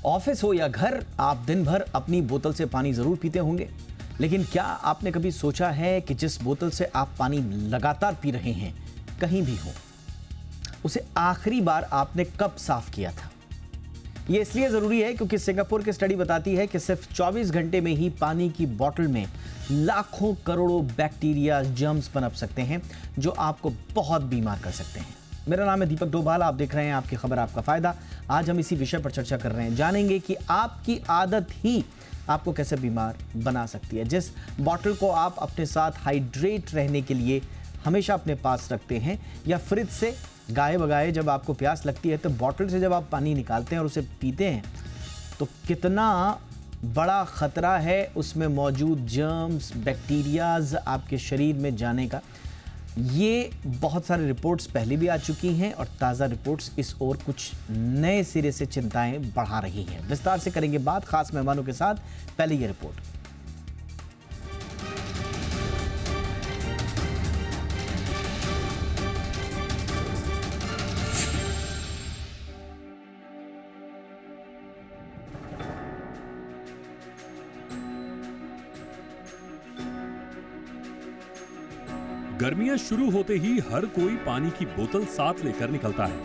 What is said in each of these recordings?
Office हो या घर, आप दिन भर अपनी बोतल से पानी जरूर पीते होंगे, लेकिन क्या आपने कभी सोचा है कि जिस बोतल से आप पानी लगातार पी रहे हैं, कहीं भी हो, उसे आखिरी बार आपने कब साफ किया था? यह इसलिए जरूरी है क्योंकि सिंगापुर की स्टडी बताती है कि सिर्फ 24 घंटे में ही पानी की बोतल में लाखों करोड़ों बैक्टीरिया, जर्म्स पनप सकते हैं जो आपको बहुत बीमार कर सकते हैं। मेरा नाम है दीपक डोभाल, आप देख रहे हैं आपकी खबर आपका फायदा। आज हम इसी विषय पर चर्चा कर रहे हैं, जानेंगे कि आपकी आदत ही आपको कैसे बीमार बना सकती है। जिस बॉटल को आप अपने साथ हाइड्रेट रहने के लिए हमेशा अपने पास रखते हैं या फ्रिज से गाये बगाए जब आपको प्यास लगती है तो बॉटल से जब आप पानी निकालते हैं और उसे पीते हैं तो कितना बड़ा खतरा है उसमें मौजूद जर्म्स, बैक्टीरियाज आपके शरीर में जाने का। ये बहुत सारी रिपोर्ट्स पहले भी आ चुकी हैं और ताज़ा रिपोर्ट्स इस ओर कुछ नए सिरे से चिंताएं बढ़ा रही हैं। विस्तार से करेंगे बात खास मेहमानों के साथ। पहले ये रिपोर्ट। गर्मियां शुरू होते ही हर कोई पानी की बोतल साथ लेकर निकलता है,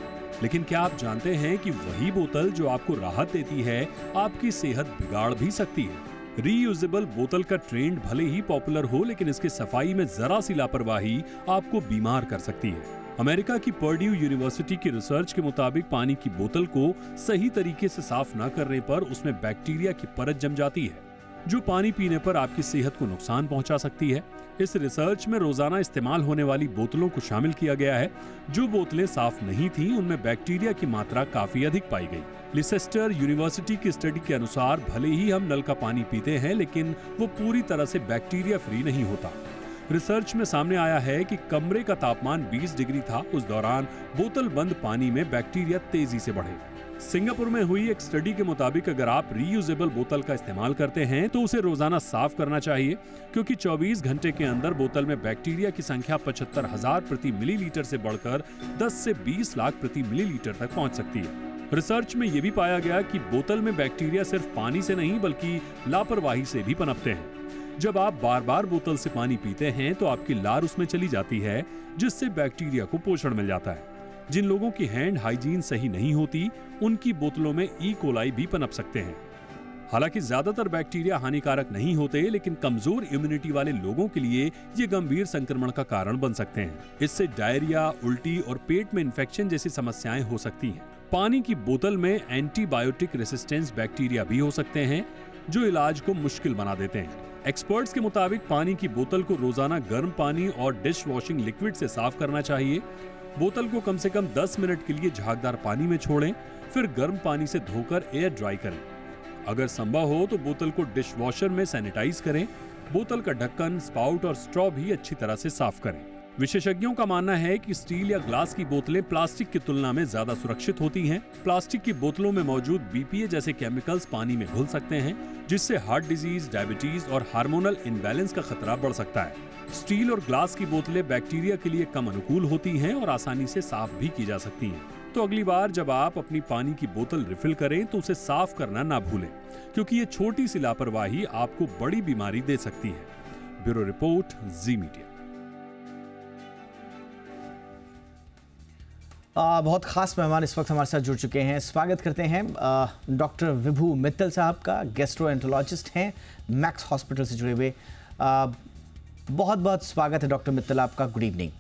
लेकिन क्या आप जानते हैं कि वही बोतल जो आपको राहत देती है आपकी सेहत बिगाड़ भी सकती है। रीयूजेबल बोतल का ट्रेंड भले ही पॉपुलर हो, लेकिन इसकी सफाई में जरा सी लापरवाही आपको बीमार कर सकती है। अमेरिका की पर्ड्यू यूनिवर्सिटी की रिसर्च के मुताबिक पानी की बोतल को सही तरीके से साफ न करने पर उसमें बैक्टीरिया की परत जम जाती है जो पानी पीने पर आपकी सेहत को नुकसान पहुंचा सकती है। इस रिसर्च में रोजाना इस्तेमाल होने वाली बोतलों को शामिल किया गया है। जो बोतलें साफ नहीं थीं, उनमें बैक्टीरिया की मात्रा काफी अधिक पाई गई। लिसेस्टर यूनिवर्सिटी की स्टडी के अनुसार भले ही हम नल का पानी पीते हैं, लेकिन वो पूरी तरह से बैक्टीरिया फ्री नहीं होता। रिसर्च में सामने आया है कि कमरे का तापमान 20 डिग्री था, उस दौरान बोतल बंद पानी में बैक्टीरिया तेजी से बढ़े। सिंगापुर में हुई एक स्टडी के मुताबिक अगर आप रीयूजेबल बोतल का इस्तेमाल करते हैं तो उसे रोजाना साफ करना चाहिए, क्योंकि 24 घंटे के अंदर बोतल में बैक्टीरिया की संख्या 75,000 प्रति मिलीलीटर से बढ़कर 10 से 20 लाख प्रति मिलीलीटर तक पहुंच सकती है। रिसर्च में यह भी पाया गया कि बोतल में बैक्टीरिया सिर्फ पानी से नहीं बल्कि लापरवाही से भी पनपते हैं। जब आप बार बार बोतल से पानी पीते हैं तो आपकी लार उसमें चली जाती है, जिससे बैक्टीरिया को पोषण मिल जाता है। जिन लोगों की हैंड हाइजीन सही नहीं होती, उनकी बोतलों में ई कोलाई भी पनप सकते हैं। हालांकि ज्यादातर बैक्टीरिया हानिकारक नहीं होते, लेकिन कमजोर इम्यूनिटी वाले लोगों के लिए ये गंभीर संक्रमण का कारण बन सकते हैं। इससे डायरिया, उल्टी और पेट में इंफेक्शन जैसी समस्याएं हो सकती हैं। पानी की बोतल में एंटीबायोटिक रेसिस्टेंस बैक्टीरिया भी हो सकते हैं जो इलाज को मुश्किल बना देते हैं। एक्सपर्ट्स के मुताबिक पानी की बोतल को रोजाना गर्म पानी और डिश वॉशिंग लिक्विड से साफ करना चाहिए। बोतल को कम से कम 10 मिनट के लिए झागदार पानी में छोड़ें, फिर गर्म पानी से धोकर एयर ड्राई करें। अगर संभव हो तो बोतल को डिश वॉशर में सैनिटाइज करें। बोतल का ढक्कन, स्पाउट और स्ट्रॉ भी अच्छी तरह से साफ करें। विशेषज्ञों का मानना है कि स्टील या ग्लास की बोतलें प्लास्टिक की तुलना में ज्यादा सुरक्षित होती हैं। प्लास्टिक की बोतलों में मौजूद बीपीए जैसे केमिकल्स पानी में घुल सकते हैं, जिससे हार्ट डिजीज, डायबिटीज और हार्मोनल इनबैलेंस का खतरा बढ़ सकता है। स्टील और ग्लास की बोतलें बैक्टीरिया के लिए कम अनुकूल होती हैं और आसानी से साफ भी की जा सकती हैं। तो अगली बार जब आप अपनी पानी की बोतल रिफिल करें तो उसे साफ करना ना भूलें, क्योंकि ये छोटी सी लापरवाही आपको बड़ी बीमारी दे सकती है। ब्यूरो रिपोर्ट, जी मीडिया। बहुत खास मेहमान इस वक्त हमारे साथ जुड़ चुके हैं। स्वागत करते हैं डॉक्टर विभू मित्तल साहब का। गैस्ट्रोएंटरोलॉजिस्ट हैं, मैक्स हॉस्पिटल से जुड़े हुए। बहुत बहुत स्वागत है डॉक्टर मित्तल आपका। Good evening.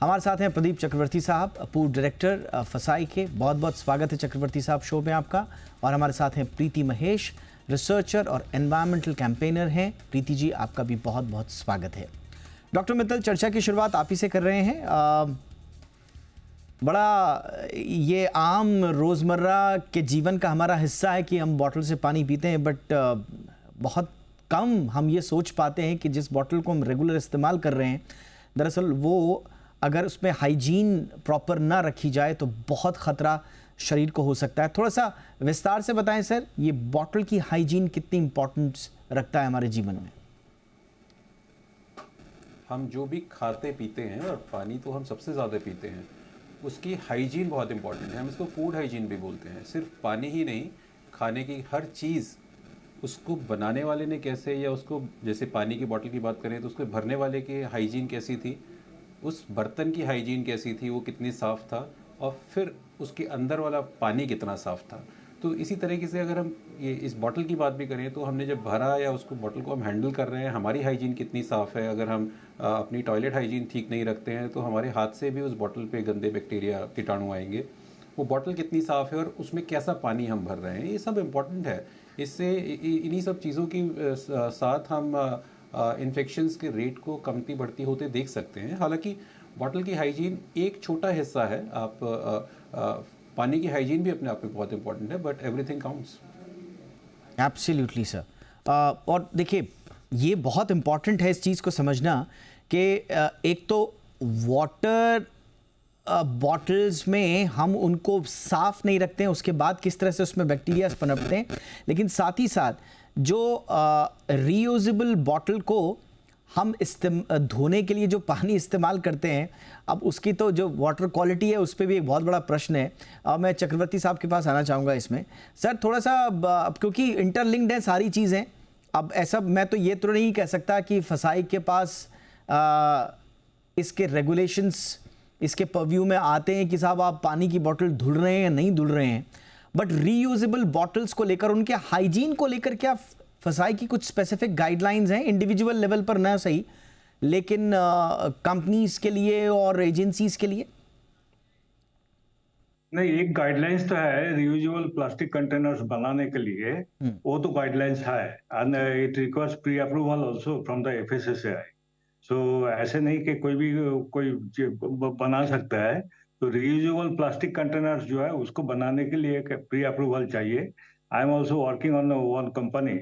हमारे साथ हैं प्रदीप चक्रवर्ती साहब, पूर्व डायरेक्टर फसाई के। बहुत बहुत स्वागत है चक्रवर्ती साहब शो में आपका। और हमारे साथ हैं प्रीति महेश, रिसर्चर और एनवायरमेंटल कैंपेनर हैं। प्रीति जी, आपका भी बहुत बहुत स्वागत है। डॉक्टर मित्तल, चर्चा की शुरुआत आप ही से कर रहे हैं। बड़ा ये आम रोज़मर्रा के जीवन का हमारा हिस्सा है कि हम बॉटल से पानी पीते हैं, बट बहुत कम हम ये सोच पाते हैं कि जिस बॉटल को हम रेगुलर इस्तेमाल कर रहे हैं, दरअसल वो अगर उसमें हाइजीन प्रॉपर ना रखी जाए तो बहुत ख़तरा शरीर को हो सकता है। थोड़ा सा विस्तार से बताएं सर, ये बॉटल की हाइजीन कितनी इम्पोर्टेंस रखता है हमारे जीवन में? हम जो भी खाते पीते हैं, और पानी तो हम सबसे ज़्यादा पीते हैं, उसकी हाइजीन बहुत इंपॉर्टेंट है। हम इसको फूड हाइजीन भी बोलते हैं। सिर्फ पानी ही नहीं, खाने की हर चीज़, उसको बनाने वाले ने कैसे, या उसको जैसे पानी की बोतल की बात करें तो उसको भरने वाले की हाइजीन कैसी थी, उस बर्तन की हाइजीन कैसी थी, वो कितनी साफ़ था, और फिर उसके अंदर वाला पानी कितना साफ़ था। तो इसी तरीके से अगर हम ये इस बॉटल की बात भी करें तो हमने जब भरा या उसको बॉटल को हम हैंडल कर रहे हैं, हमारी हाइजीन कितनी साफ़ है। अगर हम अपनी टॉयलेट हाइजीन ठीक नहीं रखते हैं तो हमारे हाथ से भी उस बॉटल पे गंदे बैक्टीरिया कीटाणु आएंगे। वो बॉटल कितनी साफ़ है और उसमें कैसा पानी हम भर रहे हैं, ये सब इम्पोर्टेंट है। इससे इन्हीं सब चीज़ों की साथ हम इन्फेक्शंस के रेट को कमती बढ़ती होते देख सकते हैं। हालांकि बॉटल की हाइजीन एक छोटा हिस्सा है। आप पानी की हाइजीन भी अपने आप में बहुत इंपॉर्टेंट है, but everything counts. Absolutely sir. और देखिए, ये बहुत इम्पॉर्टेंट है इस चीज़ को समझना कि एक तो वाटर बॉटल्स में हम उनको साफ नहीं रखते हैं, उसके बाद किस तरह से उसमें बैक्टीरिया पनपते हैं, लेकिन साथ ही साथ जो रीयूजेबल बॉटल को हम धोने के लिए जो पानी इस्तेमाल करते हैं, अब उसकी तो जो वाटर क्वालिटी है उस पर भी एक बहुत बड़ा प्रश्न है। मैं चक्रवर्ती साहब के पास आना चाहूँगा इसमें। सर थोड़ा सा, क्योंकि इंटरलिंक्ड है सारी चीज़ें, अब ऐसा मैं तो ये तो नहीं कह सकता कि फसाई के पास इसके रेगुलेशंस इसके परव्यू में आते हैं कि साहब आप पानी की बोतल धुल रहे हैं या नहीं धुल रहे हैं, बट रीयूजेबल बॉटल्स को लेकर, उनके हाइजीन को लेकर क्या फसाई की कुछ स्पेसिफिक गाइडलाइंस हैं, इंडिविजुअल लेवल पर ना सही लेकिन कंपनीज के लिए और एजेंसीज के लिए? नहीं, एक गाइडलाइंस तो है रियूजेबल प्लास्टिक कंटेनर्स बनाने के लिए। वो तो गाइडलाइंस है, and it requires pre approval also from the FSSAI. So ऐसे नहीं कि कोई भी कोई बना सकता है। तो रियूजेबल प्लास्टिक कंटेनर्स जो है उसको बनाने के लिए एक प्री अप्रूवल चाहिए। I am also working on one company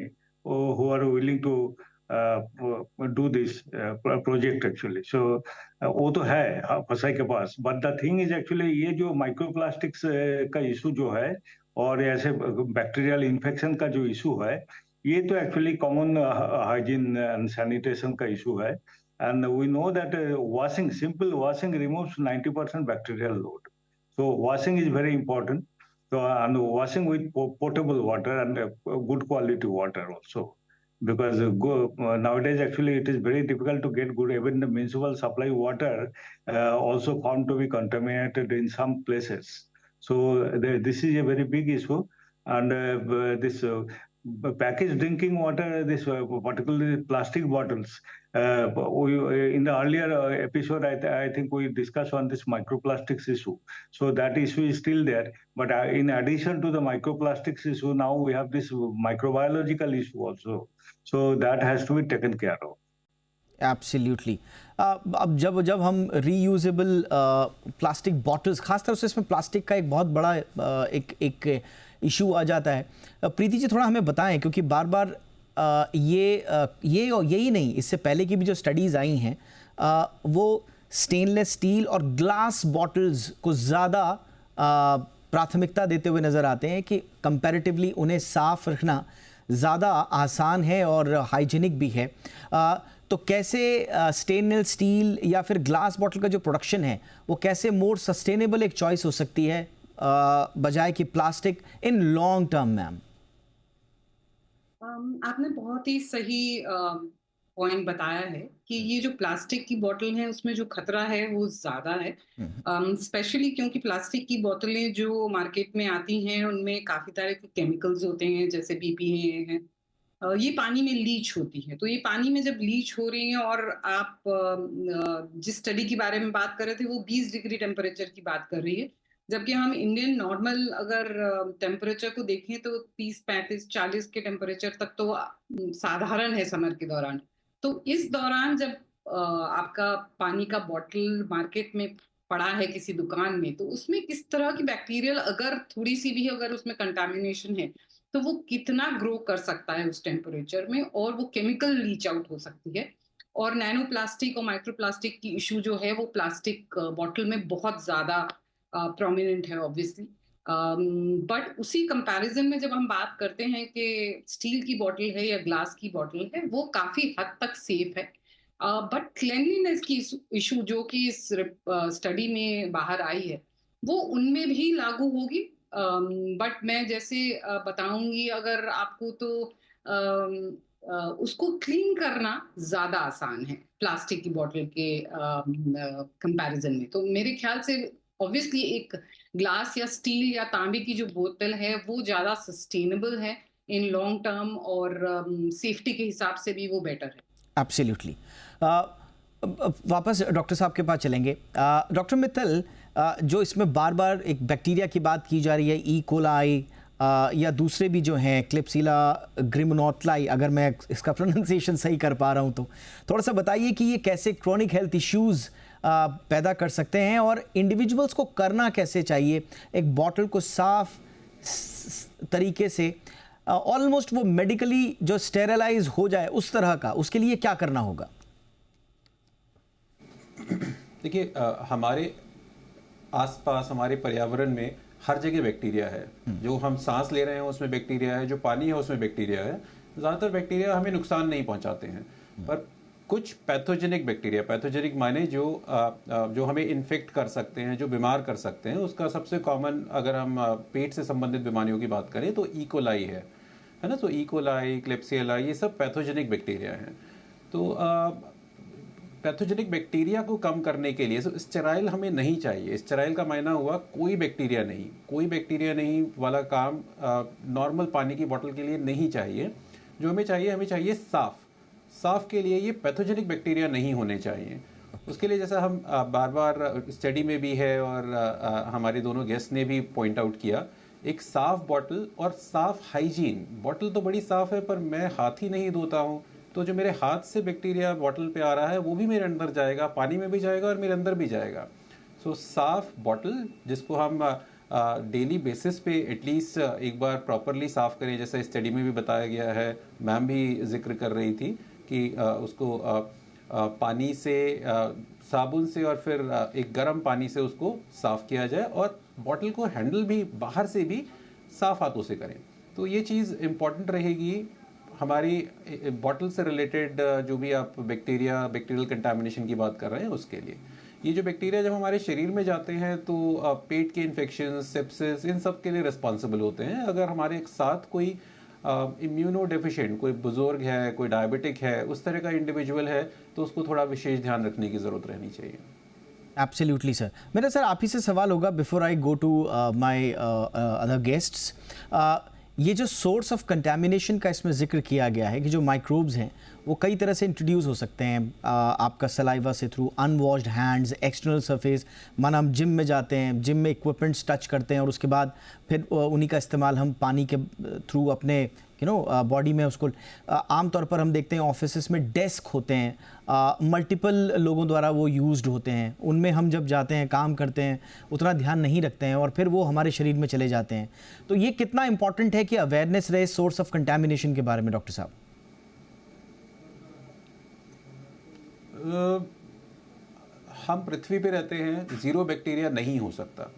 who are willing to do this project actually. So वो तो है फसाई के पास, but the thing is actually ये जो माइक्रोप्लास्टिक्स का इशू जो है और ऐसे बैक्टीरियल इन्फेक्शन का जो इशू है, ये तो actually common hygiene and sanitation का इशू है। And we know that simple washing removes 90% bacterial load. So washing is very important. So and washing with potable water and good quality water also, because nowadays actually it is very difficult to get good. Even the municipal supply water also found to be contaminated in some places. So this is a very big issue, and this. Packaged drinking water, this particularly plastic bottles. In the earlier episode, I think we discussed on this microplastics issue. So that issue is still there. But in addition to the microplastics issue, now we have this microbiological issue also. So that has to be taken care of. Absolutely. अब जब हम reusable plastic bottles, खासतौर से इसमें plastic का एक बहुत बड़ा एक इशू आ जाता है। प्रीति जी थोड़ा हमें बताएं, क्योंकि बार बार यही नहीं, इससे पहले की भी जो स्टडीज़ आई हैं वो स्टेनलेस स्टील और ग्लास बॉटल्स को ज़्यादा प्राथमिकता देते हुए नज़र आते हैं कि कंपैरेटिवली उन्हें साफ़ रखना ज़्यादा आसान है और हाइजीनिक भी है। तो कैसे स्टेनलेस स्टील या फिर ग्लास बॉटल का जो प्रोडक्शन है वो कैसे मोर सस्टेनेबल एक चॉइस हो सकती है बजाय कि plastic in long term? Ma'am, आपने बहुत ही सही पॉइंट बताया है कि ये जो प्लास्टिक की बोतल है उसमें जो खतरा है वो ज़्यादा है, स्पेशली क्योंकि प्लास्टिक की बोतलें जो मार्केट में आती हैं उनमें काफ़ी सारे केमिकल्स होते हैं, जैसे बीपीए हैं। ये पानी में लीच होती है, तो ये पानी में जब लीच हो रही है और आप जिस स्टडी के बारे में बात कर रहे थे वो 20 डिग्री टेम्परेचर की बात कर रही है, जबकि हम इंडियन नॉर्मल अगर टेम्परेचर को देखें तो 30, 35, 40 के टेम्परेचर तक तो साधारण है समर के दौरान। तो इस दौरान जब आपका पानी का बॉटल मार्केट में पड़ा है किसी दुकान में, तो उसमें किस तरह की बैक्टीरियल अगर थोड़ी सी भी अगर उसमें कंटामिनेशन है तो वो कितना ग्रो कर सकता है उस टेम्परेचर में, और वो केमिकल लीच आउट हो सकती है। और नैनो प्लास्टिक और माइक्रो प्लास्टिक की इशू जो है वो प्लास्टिक बॉटल में बहुत ज्यादा प्रोमिनेंट है ऑब्वियसली। बट उसी कंपैरिजन में जब हम बात करते हैं कि स्टील की बॉटल है या ग्लास की बॉटल है, वो काफी हद तक सेफ है। बट क्लेanलीनेस की इशू जो कि इस स्टडी में बाहर आई है वो उनमें भी लागू होगी, बट मैं जैसे बताऊंगी अगर आपको तो उसको क्लीन करना ज्यादा आसान है प्लास्टिक की बोतल के कंपैरिजन में। तो मेरे ख्याल से ऑब्वियसली एक ग्लास या स्टील या तांबे की जो बोतल है वो ज्यादा सस्टेनेबल है इन लॉन्ग टर्म, और सेफ्टी के हिसाब से भी वो बेटर है। एब्सोल्युटली। वापस डॉक्टर साहब के पास चलेंगे। डॉक्टर मित्तल, जो इसमें बार बार एक बैक्टीरिया की बात की जा रही है, ई कोलाई या दूसरे भी जो हैं, क्लिप्सिला ग्रिमनोटलाई, अगर मैं इसका प्रोनाउंसिएशन सही कर पा रहा हूँ तो थोड़ा सा बताइए कि ये कैसे क्रोनिक हेल्थ इश्यूज़ पैदा कर सकते हैं और इंडिविजुअल्स को करना कैसे चाहिए एक बॉटल को साफ तरीके से, ऑलमोस्ट वो मेडिकली जो स्टेरलाइज हो जाए उस तरह का, उसके लिए क्या करना होगा? देखिए, हमारे आसपास हमारे पर्यावरण में हर जगह बैक्टीरिया है। जो हम सांस ले रहे हैं उसमें बैक्टीरिया है, जो पानी है उसमें बैक्टीरिया है। ज़्यादातर बैक्टीरिया हमें नुकसान नहीं पहुंचाते हैं, पर कुछ पैथोजेनिक बैक्टीरिया, पैथोजेनिक माने जो हमें इन्फेक्ट कर सकते हैं, जो बीमार कर सकते हैं, उसका सबसे कॉमन अगर हम पेट से संबंधित बीमारियों की बात करें तो ई कोलाई है ना। तो ई कोलाई, क्लिप्सिला, ये सब पैथोजेनिक बैक्टीरिया हैं। तो पैथोजेनिक बैक्टीरिया को कम करने के लिए स्टेराइल हमें नहीं चाहिए। स्टेराइल का मायना हुआ कोई बैक्टीरिया नहीं वाला काम नॉर्मल पानी की बोतल के लिए नहीं चाहिए। जो हमें चाहिए साफ के लिए ये पैथोजेनिक बैक्टीरिया नहीं होने चाहिए। उसके लिए जैसा हम बार बार स्टडी में भी है और हमारे दोनों गेस्ट ने भी पॉइंट आउट किया, एक साफ बॉटल और साफ हाइजीन। बॉटल तो बड़ी साफ है पर मैं हाथ ही नहीं धोता हूँ, तो जो मेरे हाथ से बैक्टीरिया बॉटल पे आ रहा है वो भी मेरे अंदर जाएगा, पानी में भी जाएगा और मेरे अंदर भी जाएगा। सो साफ बॉटल जिसको हम डेली बेसिस पे एटलीस्ट एक बार प्रॉपरली साफ करें, जैसा स्टडी में भी बताया गया है, मैम भी जिक्र कर रही थी कि उसको पानी से, साबुन से और फिर एक गर्म पानी से उसको साफ किया जाए और बॉटल को हैंडल भी बाहर से भी साफ हाथों से करें। तो ये चीज़ इम्पॉर्टेंट रहेगी हमारी बॉटल से रिलेटेड। जो भी आप बैक्टीरियल कंटामिनेशन की बात कर रहे हैं उसके लिए, ये जो बैक्टीरिया जब हमारे शरीर में जाते हैं तो पेट के इन्फेक्शन, सेप्सिस, इन सब के लिए रिस्पॉन्सिबल होते हैं। अगर हमारे एक साथ कोई इम्यूनो डेफिशिएंट, कोई बुजुर्ग है, कोई डायबिटिक है, उस तरह का इंडिविजुअल है, तो उसको थोड़ा विशेष ध्यान रखने की ज़रूरत रहनी चाहिए। Absolutely sir. मेरा सर आप ही से सवाल होगा before I go to my other guests. ये जो सोर्स ऑफ कंटेमिनेशन का इसमें जिक्र किया गया है कि जो माइक्रोब्स हैं वो कई तरह से इंट्रोड्यूस हो सकते हैं आपका सलाइवा से, through unwashed hands, external surface. माना हम जिम में जाते हैं, जिम में इक्विपमेंट्स टच करते हैं और उसके बाद फिर उन्हीं का इस्तेमाल हम पानी के थ्रू अपने बॉडी में उसको, आमतौर पर हम देखते हैं ऑफिसेस में डेस्क होते हैं, मल्टीपल लोगों द्वारा वो यूज्ड होते हैं, उनमें हम जब जाते हैं काम करते हैं उतना ध्यान नहीं रखते हैं और फिर वो हमारे शरीर में चले जाते हैं। तो ये कितना इंपॉर्टेंट है कि अवेयरनेस रहे सोर्स ऑफ कंटेमिनेशन के बारे में डॉक्टर साहब? हम पृथ्वी पे रहते हैं, जीरो बैक्टीरिया नहीं हो सकता।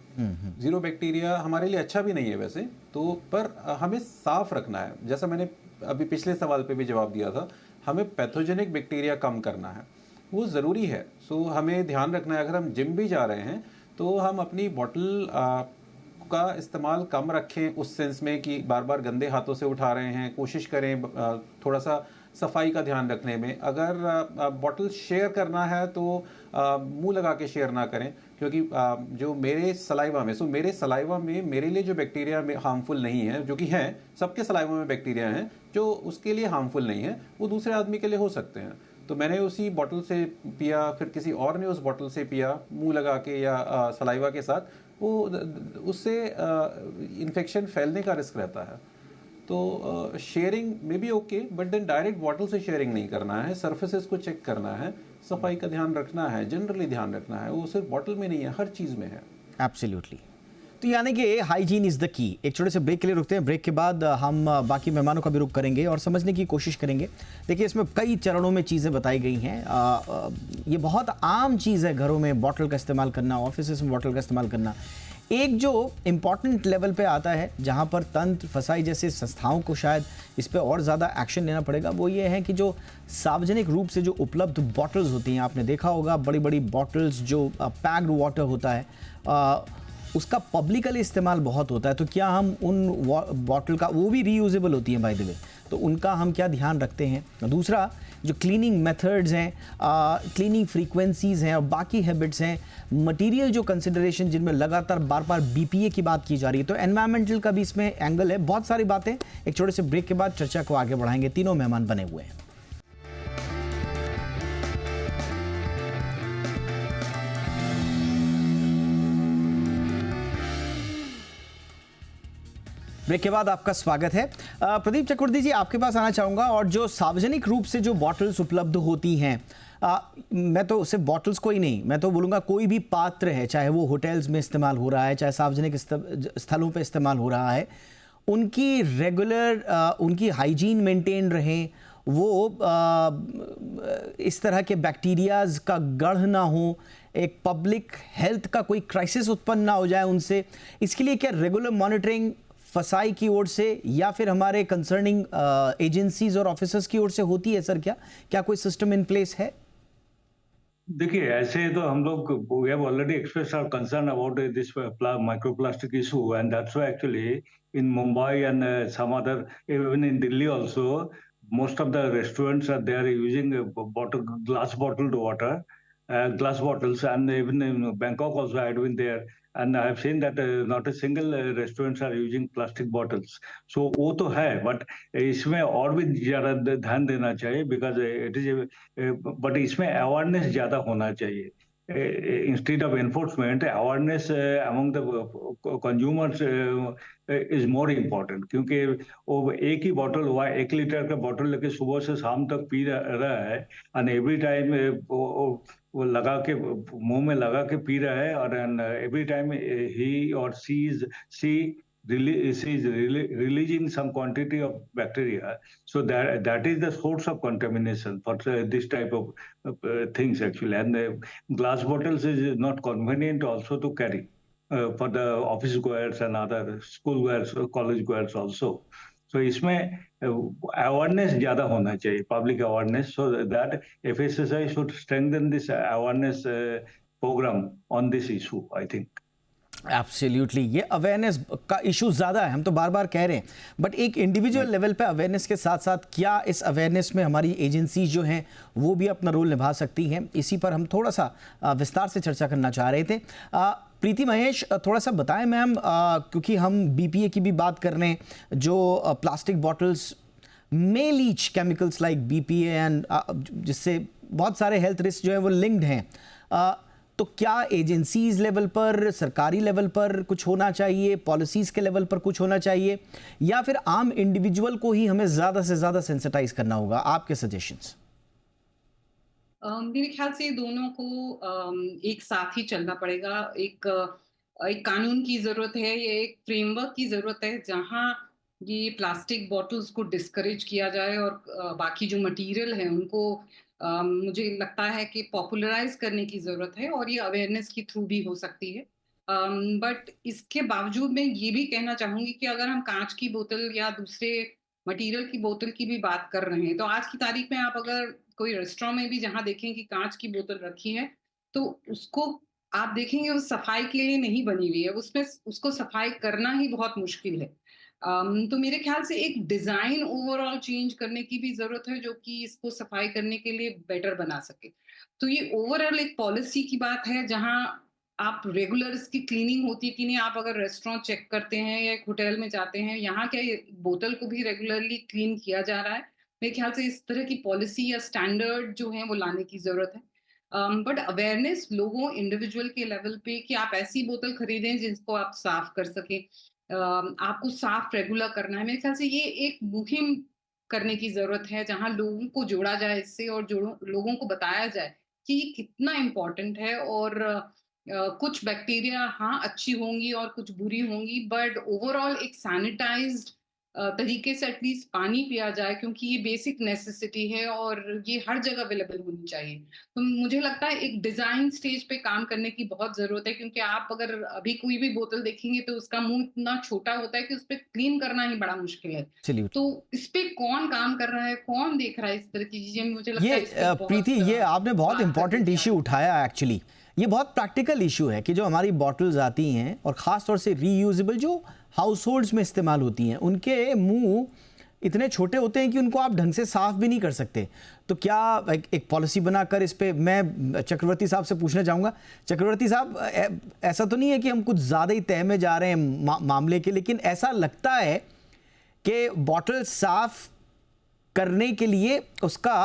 जीरो बैक्टीरिया हमारे लिए अच्छा भी नहीं है वैसे तो, पर हमें साफ रखना है। जैसा मैंने अभी पिछले सवाल पे भी जवाब दिया था, हमें पैथोजेनिक बैक्टीरिया कम करना है, वो ज़रूरी है। सो हमें ध्यान रखना है, अगर हम जिम भी जा रहे हैं तो हम अपनी बॉटल का इस्तेमाल कम रखें, उस सेंस में कि बार बार गंदे हाथों से उठा रहे हैं। कोशिश करें थोड़ा सा सफाई का ध्यान रखने में। अगर बॉटल शेयर करना है तो मुंह लगा के शेयर ना करें, क्योंकि जो मेरे सलाइवा में मेरे लिए जो बैक्टीरिया हार्मफुल नहीं है, जो कि हैं, सबके सलाइवा में बैक्टीरिया हैं जो उसके लिए हार्मफुल नहीं है, वो दूसरे आदमी के लिए हो सकते हैं। तो मैंने उसी बॉटल से पिया, फिर किसी और ने उस बॉटल से पिया मुंह लगा के या सलाइवा के साथ, वो उससे इन्फेक्शन फैलने का रिस्क रहता है। तो शेयरिंग में भी okay, but then direct bottle से शेयरिंग नहीं करना है। सर्फेसेस को चेक करना है, सफाई का ध्यान रखना है, जनरली ध्यान रखना है। वो सिर्फ बॉटल में नहीं है, हर चीज़ में है। एब्सोल्युटली। तो यानी कि हाइजीन इज़ द की। एक छोटे से ब्रेक के लिए रुकते हैं, ब्रेक के बाद हम बाकी मेहमानों का भी रुख करेंगे और समझने की कोशिश करेंगे। देखिए, इसमें कई चरणों में चीज़ें बताई गई हैं। ये बहुत आम चीज़ है घरों में बॉटल का इस्तेमाल करना, ऑफिस में बॉटल का इस्तेमाल करना। एक जो इम्पॉर्टेंट लेवल पे आता है जहाँ पर तंत्र फसाई जैसे संस्थाओं को शायद इस पर और ज़्यादा एक्शन लेना पड़ेगा, वो ये है कि जो सार्वजनिक रूप से जो उपलब्ध बॉटल्स होती हैं, आपने देखा होगा बड़ी बड़ी बॉटल्स जो पैक्ड वाटर होता है, उसका पब्लिकली इस्तेमाल बहुत होता है, तो क्या हम उन बॉटल का, वो भी रीयूजेबल होती हैं बाय द वे, तो उनका हम क्या ध्यान रखते हैं? दूसरा, जो क्लीनिंग मेथड्स हैं, क्लीनिंग फ्रीक्वेंसीज हैं और बाकी हैबिट्स हैं, मटेरियल जो कंसिडरेशन जिनमें लगातार बार बार बीपीए की बात की जा रही है, तो एनवायरमेंटल का भी इसमें एंगल है। बहुत सारी बातें एक छोटे से ब्रेक के बाद चर्चा को आगे बढ़ाएंगे। तीनों मेहमान बने हुए हैं। ब्रेक के बाद आपका स्वागत है। प्रदीप चक्रवर्ती जी, आपके पास आना चाहूँगा। और जो सार्वजनिक रूप से जो बॉटल्स उपलब्ध होती हैं, मैं तो सिर्फ बॉटल्स को ही नहीं, मैं तो बोलूँगा कोई भी पात्र है, चाहे वो होटल्स में इस्तेमाल हो रहा है, चाहे सार्वजनिक स्थलों पे इस्तेमाल हो रहा है, उनकी रेगुलर उनकी हाइजीन मेंटेन रहे, वो इस तरह के बैक्टीरियाज का गढ़ ना हो, एक पब्लिक हेल्थ का कोई क्राइसिस उत्पन्न ना हो जाए उनसे, इसके लिए क्या रेगुलर मॉनिटरिंग फसाई की ओर से या फिर हमारे कंसर्निंग एजेंसीज और ऑफिसर्स की ओर से होती है सर? क्या कोई सिस्टम इन प्लेस है? देखिए, ऐसे तो हम लोग we have already expressed our concern about this microplastic issue, and that's why actually in Mumbai and some other, even in Delhi also, most of the restaurants are they are using glass bottled water, glass bottles, and even in Bangkok also I had been there, and I have seen that not a single restaurants are using plastic bottles. So वो तो है, but इसमें और भी ज़्यादा ध्यान देना चाहिए, because it is but इसमें awareness ज़्यादा होना चाहिए. Instead of enforcement, awareness among the consumers is more important, क्योंकि वो एक ही बॉटल हुआ, 1 लीटर का बॉटल लेके सुबह से शाम तक पी रहा है, and every time वो लगा के मुंह में लगा के पी रहा है, और every time he or she is releasing some quantity of bacteria. So that is the source of contamination for this type of things actually. And glass bottles is not convenient also to carry for the office goers and other school goers, college goers also. So इसमें awareness ज़्यादा होना चाहिए, public awareness, so that FSSAI should strengthen this awareness program on this issue, I think. Absolutely, ये awareness का issue ज़्यादा है, हम तो बार बार कह रहे हैं, बट एक इंडिविजुअल लेवल पे अवेयरनेस के साथ साथ क्या इस अवेयरनेस में हमारी एजेंसीज जो हैं वो भी अपना रोल निभा सकती हैं? इसी पर हम थोड़ा सा विस्तार से चर्चा करना चाह रहे थे। प्रीति महेश, थोड़ा सा बताएं मैम, क्योंकि हम बीपीए की भी बात कर रहे हैं, जो प्लास्टिक बॉटल्स में leach chemicals like BPA and जिससे बहुत सारे हेल्थ रिस्क जो है वो लिंक्ड हैं, तो क्या एजेंसीज लेवल पर, सरकारी लेवल पर कुछ होना चाहिए, पॉलिसीज के लेवल पर कुछ होना चाहिए, या फिर आम इंडिविजुअल को ही हमें ज़्यादा से ज़्यादा सेंसिटाइज करना होगा? आपके सजेशंस? मेरे ख्याल से दोनों को एक साथ ही चलना पड़ेगा। एक कानून की ज़रूरत है, या एक फ्रेमवर्क की ज़रूरत है, जहाँ ये प्लास्टिक बॉटल्स को डिस्करेज किया जाए और बाकी जो मटेरियल है उनको मुझे लगता है कि पॉपुलराइज करने की ज़रूरत है, और ये अवेयरनेस के थ्रू भी हो सकती है। बट इसके बावजूद मैं ये भी कहना चाहूँगी कि अगर हम काँच की बोतल या दूसरे मटेरियल की बोतल की भी बात कर रहे हैं, तो आज की तारीख में आप अगर कोई रेस्टोरेंट में भी जहाँ देखें कि काँच की बोतल रखी है, तो उसको आप देखेंगे वो सफाई के लिए नहीं बनी हुई है, उसमें उसको सफाई करना ही बहुत मुश्किल है। तो मेरे ख्याल से एक डिज़ाइन ओवरऑल चेंज करने की भी ज़रूरत है, जो कि इसको सफाई करने के लिए बेटर बना सके। तो ये ओवरऑल एक पॉलिसी की बात है, जहाँ आप रेगुलर इसकी क्लीनिंग होती है कि नहीं, आप अगर रेस्टोरेंट चेक करते हैं या एक होटल में जाते हैं, यहाँ क्या ये बोतल को भी रेगुलरली क्लीन किया जा रहा है? मेरे ख्याल से इस तरह की पॉलिसी या स्टैंडर्ड जो है वो लाने की ज़रूरत है। बट अवेयरनेस लोगों इंडिविजुअल के लेवल पे कि आप ऐसी बोतल खरीदें जिसको आप साफ कर सकें। आपको साफ रेगुलर करना है। मेरे ख्याल से ये एक मुहिम करने की ज़रूरत है, जहाँ लोगों को जोड़ा जाए इससे, और लोगों को बताया जाए कि ये कितना इम्पोर्टेंट है, और कुछ बैक्टीरिया हाँ अच्छी होंगी और कुछ बुरी होंगी, बट ओवरऑल एक सैनिटाइज्ड तरीके से एटलीस्ट पानी पिया जाए, क्योंकि ये बेसिक नेसेसिटी है और ये हर जगह अवेलेबल होनी चाहिए। तो मुझे लगता है एक डिजाइन स्टेज पे काम करने की बहुत जरूरत है, क्योंकि आप अगर अभी कोई भी बोतल देखेंगे तो उसका मुंह इतना छोटा होता है कि उस पर क्लीन करना ही बड़ा मुश्किल है। चलिए, तो इस पे कौन काम कर रहा है, कौन देख रहा है इस तरह की चीजें, मुझे लगता ये है इस पे बहुत, प्रीति, ये आपने बहुत बात इंपॉर्टेंट करने की इश्यू उठाया एक्चुअली। ये बहुत प्रैक्टिकल इशू है कि जो हमारी बॉटल्स आती हैं और ख़ास तौर से रीयूजेबल जो हाउस होल्ड्स में इस्तेमाल होती हैं, उनके मुंह इतने छोटे होते हैं कि उनको आप ढंग से साफ भी नहीं कर सकते। तो क्या एक पॉलिसी बनाकर इस पे, मैं चक्रवर्ती साहब से पूछना चाहूँगा। चक्रवर्ती साहब, ऐसा तो नहीं है कि हम कुछ ज़्यादा ही तय में जा रहे हैं मामले के, लेकिन ऐसा लगता है कि बॉटल साफ करने के लिए उसका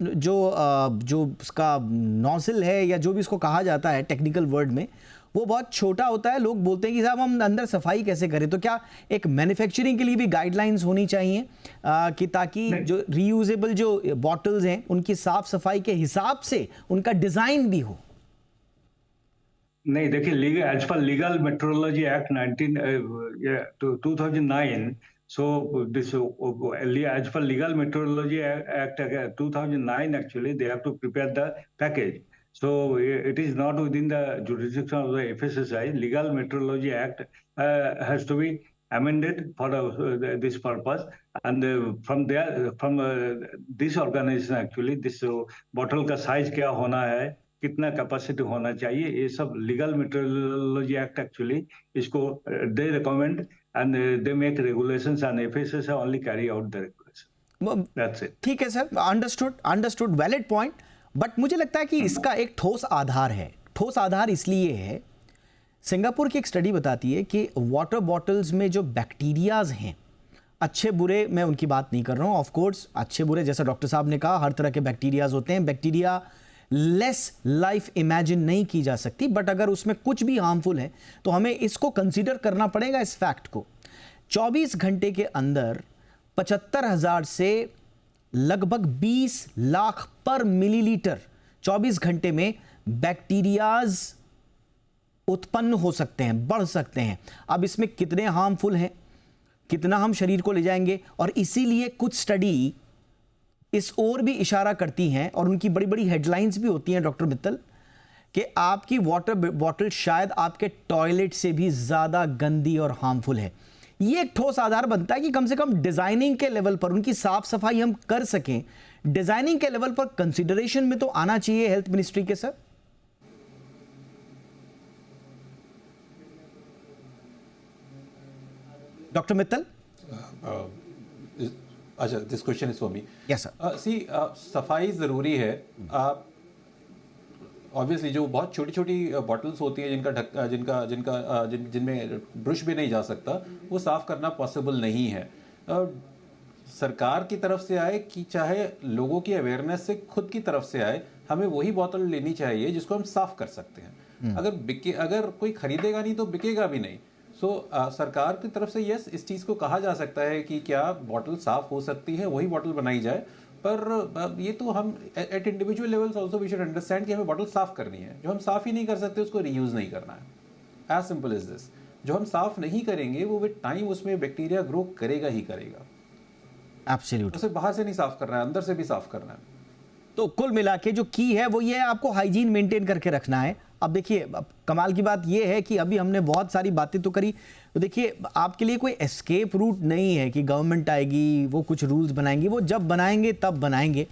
जो उसका नॉजल है या जो भी उसको कहा जाता है टेक्निकल वर्ड में, वो बहुत छोटा होता है। लोग बोलते हैं कि साहब हम अंदर सफाई कैसे करें। तो क्या एक मैन्युफैक्चरिंग के लिए भी गाइडलाइंस होनी चाहिए कि ताकि जो रीयूजेबल जो बॉटल्स हैं उनकी साफ सफाई के हिसाब से उनका डिजाइन भी हो? नहीं, देखिए, as per legal metrology act 2009, so this as per legal meteorology act 2009, actually they have to prepare the package. So it is not within the jurisdiction of the FSSAI. Legal meteorology act has to be amended for this purpose, and from this organization, actually this bottle का size क्या होना है, कितना capacity होना चाहिए, ये सब legal metrology act actually इसको दे recommend and they make regulations and FSSAI only carry out the regulation. That's it. ठीक है sir, understood, valid point. But मुझे लगता है कि इसका एक ठोस आधार है। ठोस आधार इसलिए है, सिंगापुर की एक स्टडी बताती है कि वाटर बॉटल्स में जो बैक्टीरियाज हैं, अच्छे बुरे मैं उनकी बात नहीं कर रहा हूँ, ऑफ कोर्स अच्छे बुरे जैसा डॉक्टर साहब ने कहा हर तरह के बैक्टीरियाज होते हैं। बैक्टीरिया लेस लाइफ इमेजिन नहीं की जा सकती, बट अगर उसमें कुछ भी हार्मफुल है तो हमें इसको कंसीडर करना पड़ेगा, इस फैक्ट को। 24 घंटे के अंदर 75,000 से लगभग 20 लाख पर मिलीलीटर 24 घंटे में बैक्टीरियाज उत्पन्न हो सकते हैं, बढ़ सकते हैं। अब इसमें कितने हार्मफुल हैं, कितना हम शरीर को ले जाएंगे, और इसीलिए कुछ स्टडी इस ओर भी इशारा करती हैं और उनकी बड़ी बड़ी हेडलाइंस भी होती हैं डॉक्टर मित्तल, कि आपकी वाटर बॉटल शायद आपके टॉयलेट से भी ज़्यादा गंदी और हार्मफुल है। ये एक ठोस आधार बनता है कि कम से कम डिज़ाइनिंग के लेवल पर उनकी साफ सफाई हम कर सकें। डिज़ाइनिंग के लेवल पर कंसिडरेशन में तो आना चाहिए हेल्थ मिनिस्ट्री के। Sir doctor Mittal. अच्छा, this question is for me. Yes sir. See, सफाई ज़रूरी है। ऑब्वियसली जो बहुत छोटी छोटी बॉटल्स होती है जिनमें ब्रश भी नहीं जा सकता, वो साफ़ करना पॉसिबल नहीं है। सरकार की तरफ से आए कि चाहे लोगों की अवेयरनेस से खुद की तरफ से आए, हमें वही बोतल लेनी चाहिए जिसको हम साफ़ कर सकते हैं। अगर कोई खरीदेगा नहीं तो बिकेगा भी नहीं। सरकार की तरफ से यस, इस चीज़ को कहा जा सकता है कि क्या बॉटल साफ हो सकती है, वही बॉटल बनाई जाए। पर ये तो हम at individual levels also we should understand कि हमें बॉटल साफ करनी है। जो हम साफ ही नहीं कर सकते उसको रीयूज नहीं करना है। As simple as this. जो हम साफ नहीं करेंगे वो विद टाइम उसमें बैक्टीरिया ग्रो करेगा ही करेगा। एब्सोल्युटली। उसे बाहर से नहीं साफ करना है, अंदर से भी साफ करना है। तो कुल मिला के जो की है वो ये है, आपको हाइजीन मेंटेन करके रखना है। अब देखिए, अब कमाल की बात ये है कि अभी हमने बहुत सारी बातें तो करी, तो देखिए आपके लिए कोई एस्केप रूट नहीं है कि गवर्नमेंट आएगी वो कुछ रूल्स बनाएंगी, वो जब बनाएंगे तब बनाएंगे।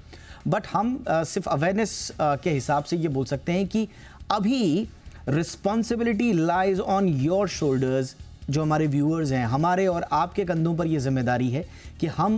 बट हम सिर्फ अवेयरनेस के हिसाब से ये बोल सकते हैं कि अभी responsibility lies on your shoulders. जो हमारे व्यूअर्स हैं, हमारे और आपके कंधों पर ये जिम्मेदारी है कि हम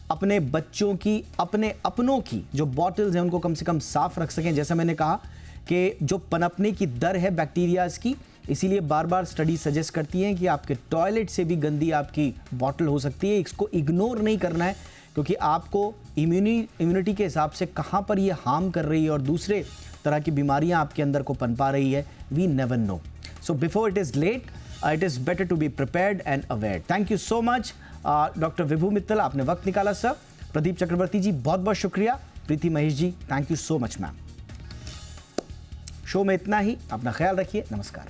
अपने बच्चों की, अपनों की जो बॉटल्स हैं उनको कम से कम साफ रख सकें। जैसा मैंने कहा कि जो पनपने की दर है बैक्टीरियाज की, इसीलिए बार बार स्टडी सजेस्ट करती हैं कि आपके टॉयलेट से भी गंदी आपकी बॉटल हो सकती है। इसको इग्नोर नहीं करना है, क्योंकि आपको इम्यूनिटी के हिसाब से कहाँ पर ये हार्म कर रही है और दूसरे तरह की बीमारियाँ आपके अंदर को पनपा रही है, we never know. So before it is late, it is better to be prepared and aware. Thank you so much doctor Vibhu Mittal, आपने वक्त निकाला सर। प्रदीप चक्रवर्ती जी, बहुत बहुत शुक्रिया। Preeti Mahesh ji, thank you so much ma'am. Show में इतना ही, अपना ख्याल रखिए, नमस्कार।